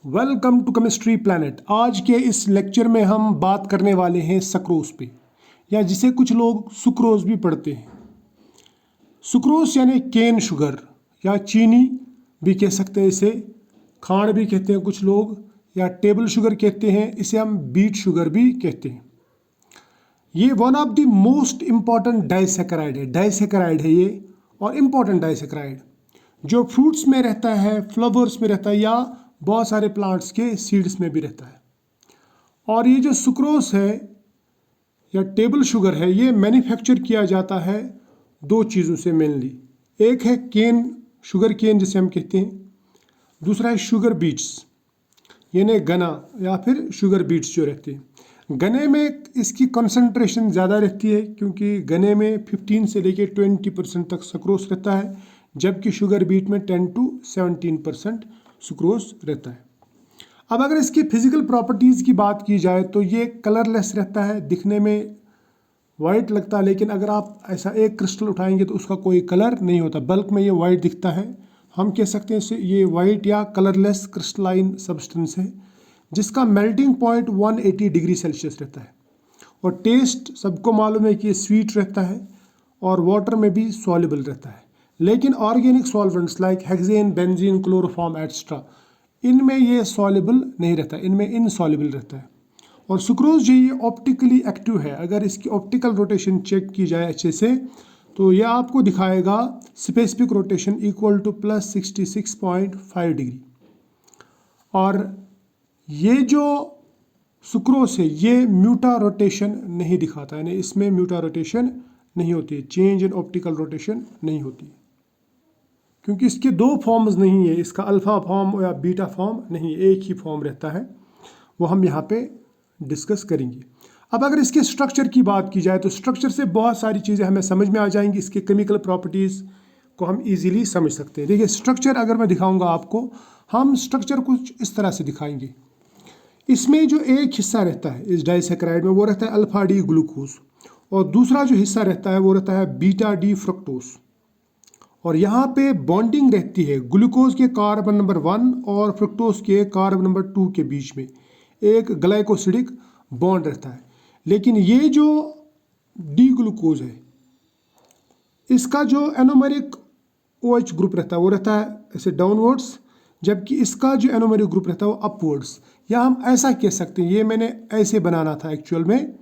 Welcome to chemistry planet. आज के इस लेक्चर में हम बात करने वाले हैं सक्रोज पे, या जिसे कुछ लोग सुक्रोज भी पढ़ते हैं। सुक्रोज यानी केन शुगर या चीनी भी कह सकते हैं, इसे खांड भी कहते हैं कुछ लोग, या टेबल शुगर कहते हैं, इसे हम बीट शुगर भी कहते हैं। ये one of the most important disaccharide है ये, और इम्पॉर्टेंट डाइसेकेराइड जो फ्रूट्स में रहता है, फ्लावर्स में रहता है, या बहुत सारे प्लांट्स के सीड्स में भी रहता है। और ये जो सुक्रोज है या टेबल शुगर है, ये मैन्युफैक्चर किया जाता है दो चीज़ों से मेनली। एक है केन, शुगर केन जिसे हम कहते हैं, दूसरा है शुगर बीट्स यानी गना या फिर शुगर बीट्स जो रहते हैं। गने में इसकी कंसंट्रेशन ज़्यादा रहती है, क्योंकि गने में 15 से लेकर 20% तक सुक्रोज रहता है, जबकि शुगर बीट में 10 to 17% सुक्रोज रहता है। अब अगर इसकी फिजिकल प्रॉपर्टीज़ की बात की जाए तो ये कलरलेस रहता है, दिखने में वाइट लगता है, लेकिन अगर आप ऐसा एक क्रिस्टल उठाएंगे तो उसका कोई कलर नहीं होता, बल्क में ये वाइट दिखता है। हम कह सकते हैं ये वाइट या कलरलेस क्रिस्टलाइन सब्सटेंस है, जिसका मेल्टिंग पॉइंट 180 डिग्री सेल्सियस रहता है। और टेस्ट सबको मालूम है कि ये स्वीट रहता है और वाटर में भी सॉल्युबल रहता है। लेकिन organic solvents like hexane, benzene, chloroform etcetera, इनमें ये सॉल्युबल नहीं रहता, इनमें इनसॉल्युबल रहता है। और सुक्रोज जो ये ऑप्टिकली एक्टिव है, अगर इसकी ऑप्टिकल रोटेशन चेक की जाए अच्छे से तो ये आपको दिखाएगा specific rotation equal two plus 66.5 degree. और ये जो सुक्रोज है ये म्यूटा रोटेशन नहीं दिखाता, यानी इसमें म्यूटा रोटेशन नहीं होती है, चेंज इन ऑप्टिकल रोटेशन नहीं होती है, क्योंकि इसके दो फॉर्म्स नहीं है, इसका अल्फा फॉर्म या बीटा फॉर्म नहीं, एक ही फॉर्म रहता है, वो हम यहाँ पे डिस्कस करेंगे। अब अगर इसके स्ट्रक्चर की बात की जाए तो स्ट्रक्चर से बहुत सारी चीज़ें हमें समझ में आ जाएंगी, इसके केमिकल प्रॉपर्टीज़ को हम इजीली समझ सकते हैं। देखिए स्ट्रक्चर अगर मैं दिखाऊंगा आपको, हम स्ट्रक्चर कुछ इस तरह से दिखाएंगे। इसमें जो एक हिस्सा रहता है इस डाइसेकेराइड में, वो रहता है अल्फा डी ग्लूकोज, और दूसरा जो हिस्सा रहता है वो रहता है बीटा डी फ्रक्टोज। और यहाँ पे बॉन्डिंग रहती है ग्लूकोज के कार्बन नंबर 1 और फ्रक्टोज के कार्बन नंबर 2 के बीच में एक ग्लाइकोसिडिक बॉन्ड रहता है। लेकिन ये जो डी ग्लूकोज है, इसका जो एनोमेरिक OH ग्रुप रहता है वो रहता है ऐसे डाउनवर्ड्स, जबकि इसका जो एनोमेरिक ग्रुप रहता है वो अपवर्ड्स। या हम ऐसा कह सकते हैं, ये मैंने ऐसे बनाना था एक्चुअल में,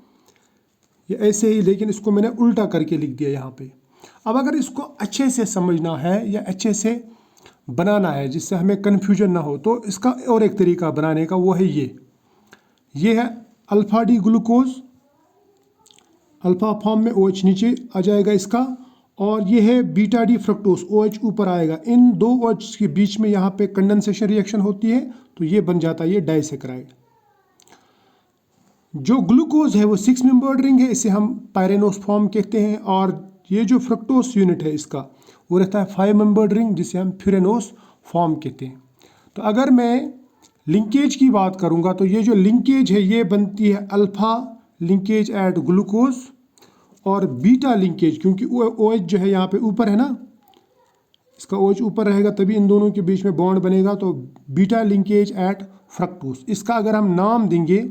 ये ऐसे ही, लेकिन इसको मैंने उल्टा करके लिख दिया यहाँ पे। अब अगर इसको अच्छे से समझना है या अच्छे से बनाना है जिससे हमें कन्फ्यूजन ना हो, तो इसका और एक तरीका बनाने का, वो है ये है alpha D glucose, alpha form में OH नीचे आ जाएगा इसका, और ये है बीटा डी फ्रक्टोज, OH ऊपर आएगा। इन दो OH के बीच में यहाँ पे कंडेंसेशन रिएक्शन होती है, तो ये बन जाता है ये डाइसेकेराइड। जो ग्लूकोज है वो 6 मेंबर्ड रिंग है, इसे हम पायरेनोस फॉर्म कहते हैं। और ये जो फ्रक्टोस यूनिट है इसका, वो रहता है 5 मेंबर्ड रिंग, जिसे हम फ्यूरेनोस फॉर्म कहते हैं। तो अगर मैं लिंकेज की बात करूंगा तो ये जो लिंकेज है ये बनती है अल्फा लिंकेज एट ग्लूकोज, और बीटा लिंकेज, क्योंकि OH जो है यहाँ पे ऊपर है ना, इसका OH ऊपर रहेगा तभी इन दोनों के बीच में बॉन्ड बनेगा, तो बीटा लिंकेज एट फ्रक्टोस। इसका अगर हम नाम देंगे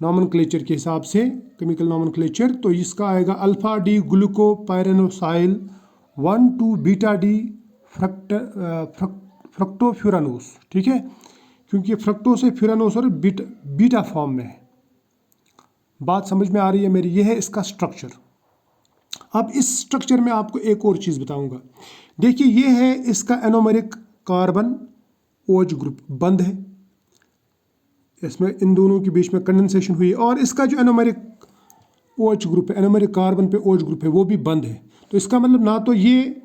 नॉमेनक्लेचर के हिसाब से, केमिकल नॉमेनक्लेचर, तो इसका आएगा अल्फा डी ग्लूको पायरेनोसाइल 1,2 बीटा डी फ्रक्टोफ्यूरानोस। ठीक है, क्योंकि फ्रक्टोस है, फ्यूरानोस और बीटा फॉर्म में है। बात समझ में आ रही है मेरी? ये है इसका स्ट्रक्चर। अब इस स्ट्रक्चर में आपको एक और चीज़ बताऊंगा। देखिए ये है इसका एनोमेरिक कार्बन OH ग्रुप बंद है, इसमें इन दोनों के बीच में कंडेंसेशन हुई, और इसका जो एनोमेरिक OH ग्रुप है, एनोमेरिक कार्बन पे OH ग्रुप है, वो भी बंद है। तो इसका मतलब ना तो ये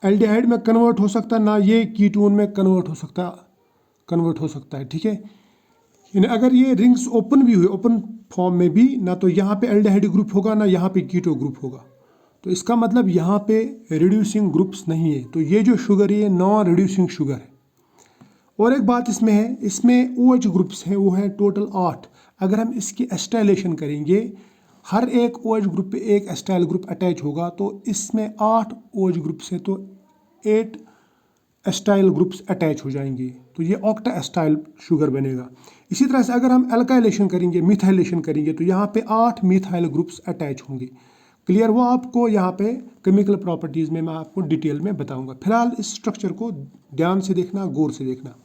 एल्डिहाइड में कन्वर्ट हो सकता है, ना ये कीटोन में कन्वर्ट हो सकता है। ठीक है, यानी अगर ये रिंग्स ओपन भी हुए, ओपन फॉर्म में भी, ना तो यहाँ पे एल्डिहाइड ग्रुप होगा ना यहाँ पे कीटो ग्रुप होगा। तो इसका मतलब यहाँ पे रिड्यूसिंग ग्रुप्स नहीं है। तो ये जो शुगर है ये नॉन रिड्यूसिंग शुगर है। और एक बात इसमें है, इसमें OH ग्रुप्स हैं, वो है टोटल 8। अगर हम इसकी एस्टाइलेशन करेंगे, हर एक OH ग्रुप पे एक एस्टाइल ग्रुप अटैच होगा, तो इसमें 8 OH ग्रुप्स है, तो 8 एस्टाइल ग्रुप्स अटैच हो जाएंगे। तो ये ऑक्टा एस्टाइल शुगर बनेगा। इसी तरह से अगर हम एल्काइलेशन करेंगे, मिथाइलेशन करेंगे, तो यहाँ पे 8 मिथाइल ग्रुप्स अटैच होंगे। क्लियर? वो आपको यहाँ पे केमिकल प्रॉपर्टीज़ में मैं आपको डिटेल में बताऊंगा। फिलहाल इस स्ट्रक्चर को ध्यान से देखना, गौर से देखना।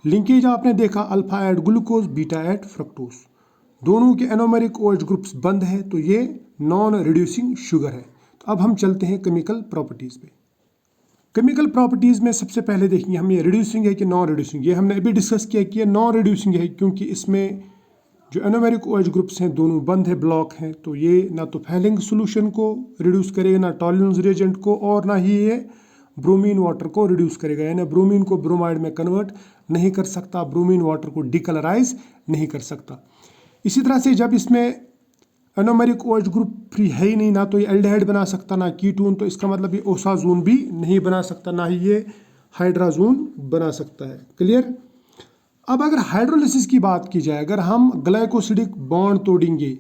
लिंकेज आपने देखा, alpha at glucose, beta at fructose, दोनों के एनोमेरिक OH ग्रुप्स बंद है, तो ये नॉन रिड्यूसिंग शुगर है। तो अब हम चलते हैं केमिकल प्रॉपर्टीज़ पे। केमिकल प्रॉपर्टीज़ में सबसे पहले देखेंगे हम ये रिड्यूसिंग है कि नॉन रिड्यूसिंग। ये हमने अभी डिस्कस किया कि ये नॉन रिड्यूसिंग है, क्योंकि इसमें जो एनोमेरिक OH ग्रुप्स हैं दोनों बंद है, ब्लॉक हैं। तो ये ना तो फैलिंग सोल्यूशन को रिड्यूस करेगा, ना टॉलरेंस रिएजेंट को, और ना ही ये ब्रोमीन वाटर को रिड्यूस करेगा, यानी ब्रोमीन को ब्रोमाइड में कन्वर्ट नहीं कर सकता, ब्रोमीन वाटर को डिकलराइज नहीं कर सकता। इसी तरह से जब इसमें एनोमेरिक OH ग्रुप फ्री है ही नहीं, ना तो ये एल्डिहाइड बना सकता, ना कीटोन, तो इसका मतलब ये ओसाजोन भी नहीं बना सकता, ना ही ये हाइड्राजोन बना सकता है। क्लियर? अब अगर हाइड्रोलिसिस की बात की जाए, अगर हम ग्लाइकोसिडिक बॉन्ड तोड़ेंगे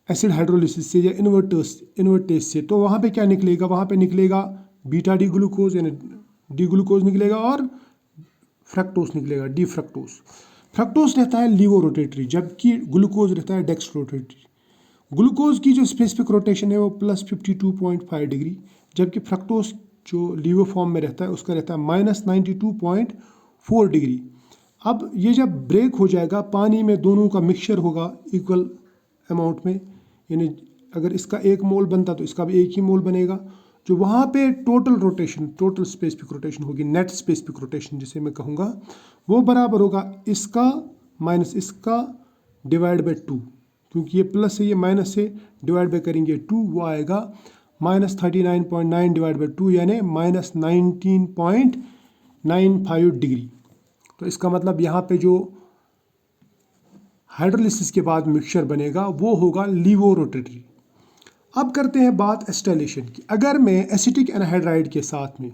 एसिड हाइड्रोलिसिस से या इन्वर्टेज से, तो वहाँ पे क्या निकलेगा? वहाँ पे निकलेगा बीटा डी ग्लूकोज, यानी डी ग्लूकोज निकलेगा, और फ्रक्टोज निकलेगा, डी फ्रक्टोज। फ्रक्टोज रहता है लीवो रोटेटरी, जबकि ग्लूकोज रहता है डेक्स्ट्रो रोटेटरी। ग्लूकोज की जो स्पेसिफिक रोटेशन है वो +52.5 डिग्री, जबकि फ्रक्टोज जो लीवो फॉर्म में रहता है उसका रहता है -92.4 डिग्री। अब ये जब ब्रेक हो जाएगा, पानी में दोनों का मिक्सचर होगा इक्वल अमाउंट में, यानी अगर इसका 1 मोल बनता तो इसका भी 1 ही मोल बनेगा। जो वहाँ पे total rotation, total specific rotation होगी, नेट स्पेसिफिक रोटेशन जिसे मैं कहूँगा, वो बराबर होगा इसका माइनस इसका डिवाइड बाई 2, क्योंकि ये प्लस है, ये माइनस से डिवाइड बाई करेंगे 2, वो आएगा -39.9 डिवाइड बाई 2, यानी -19.95 डिग्री। तो इसका मतलब यहाँ पे जो हाइड्रोलिसिस के बाद मिक्सचर बनेगा वो होगा लीवो रोटेटरी। अब करते हैं बात एस्टाइलेशन की। अगर मैं एसिटिक एनहाइड्राइड के साथ में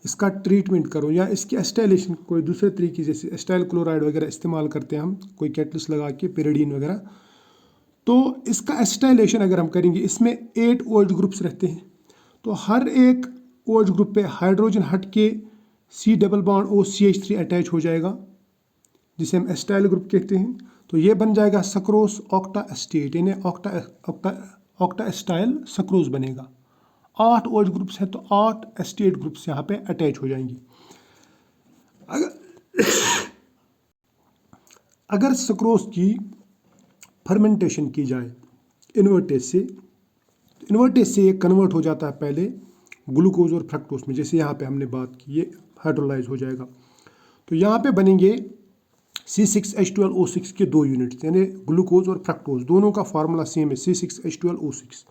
इसका ट्रीटमेंट करूं, या इसकी एस्टाइलेशन कोई दूसरे तरीके जैसे एस्टाइल क्लोराइड वगैरह इस्तेमाल करते हैं हम, कोई कैटलिस्ट लगा के, पेरिडीन वगैरह, तो इसका एस्टाइलेशन अगर हम करेंगे, इसमें 8 OH ग्रुप्स रहते हैं। तो हर एक OH ग्रुप पे हाइड्रोजन हट के C double bond OCH3 attach हो जाएगा, जिसे हम एस्टाइल ग्रुप कहते हैं। तो ये बन जाएगा सक्रोस ऑक्टा एस्टेट, यानी ऑक्टा एस्टाइल सक्रोज बनेगा। 8 OH ग्रुप्स हैं, तो 8 एस्टेट ग्रुप्स यहाँ पे अटैच हो जाएंगी। अगर सक्रोज की फर्मेंटेशन की जाए इन्वर्टेज से, तो इन्वर्टेज से ये कन्वर्ट हो जाता है पहले ग्लूकोज और फ्रक्टोज में, जैसे यहाँ पे हमने बात की, ये हाइड्रोलाइज हो जाएगा। तो यहाँ पे बनेंगे C6H12O6 के 2 यूनिट्स, यानी ग्लूकोज और फ्रक्टोज, दोनों का फार्मूला सेम है, C6H12O6।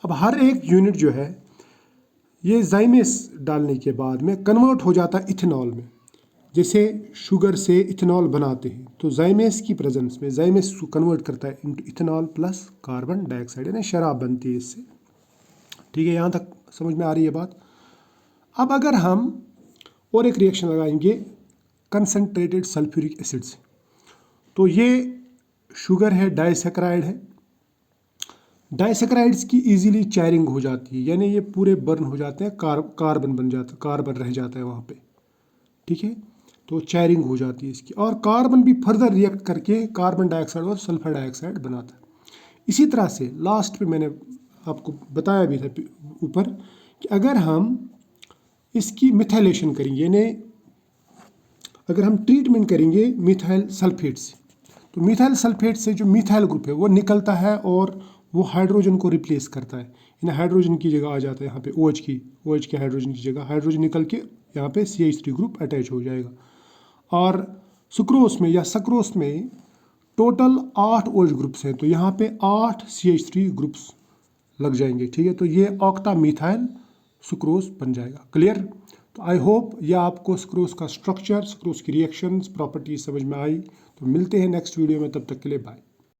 अब हर एक यूनिट जो है ये जाइमेस डालने के बाद में कन्वर्ट हो जाता है इथेनॉल में। जैसे शुगर से इथेनॉल बनाते हैं, तो जाइमेस की प्रेजेंस में जाइमेस कन्वर्ट करता है into ethanol plus carbon dioxide, यानी शराब बनती है इससे। ठीक है, यहाँ तक समझ में आ रही है बात। अब अगर हम और एक रिएक्शन लगाएंगे कंसनट्रेटेड सल्फ्यूरिक एसिड से, तो ये शुगर है, डाइसैकराइड है। डाइसैकराइड्स की इजीली चैरिंग हो जाती है, यानी ये पूरे बर्न हो जाते हैं, कार्बन बन जाता है, कार्बन रह जाता है वहाँ पे। ठीक है, तो चैरिंग हो जाती है इसकी, और कार्बन भी फर्दर रिएक्ट करके कार्बन डाइऑक्साइड और सल्फर डाइऑक्साइड बनाता है। इसी तरह से लास्ट पे मैंने आपको बताया भी था ऊपर कि अगर हम इसकी मिथाइलेशन करेंगे, यानी अगर हम ट्रीटमेंट करेंगे मिथाइल सल्फेट से, तो मिथाइल सल्फेट से जो मिथाइल ग्रुप है वो निकलता है और वो हाइड्रोजन को रिप्लेस करता है, यानी हाइड्रोजन की जगह आ जाता है यहाँ पे OH के हाइड्रोजन की जगह हाइड्रोजन निकल के यहाँ पे CH3 ग्रुप अटैच हो जाएगा। और सुक्रोस में या सक्रोस में टोटल 8 OH ग्रुप्स हैं, तो यहाँ पे 8 CH3 ग्रुप्स लग जाएंगे। ठीक है, तो ये ऑक्टा मिथाइल सुक्रोस बन जाएगा। क्लियर? तो आई होप यह आपको सुक्रोस का स्ट्रक्चर, सुक्रोस की रिएक्शंस, प्रॉपर्टीज समझ में आई। तो मिलते हैं नेक्स्ट वीडियो में, तब तक के लिए बाय।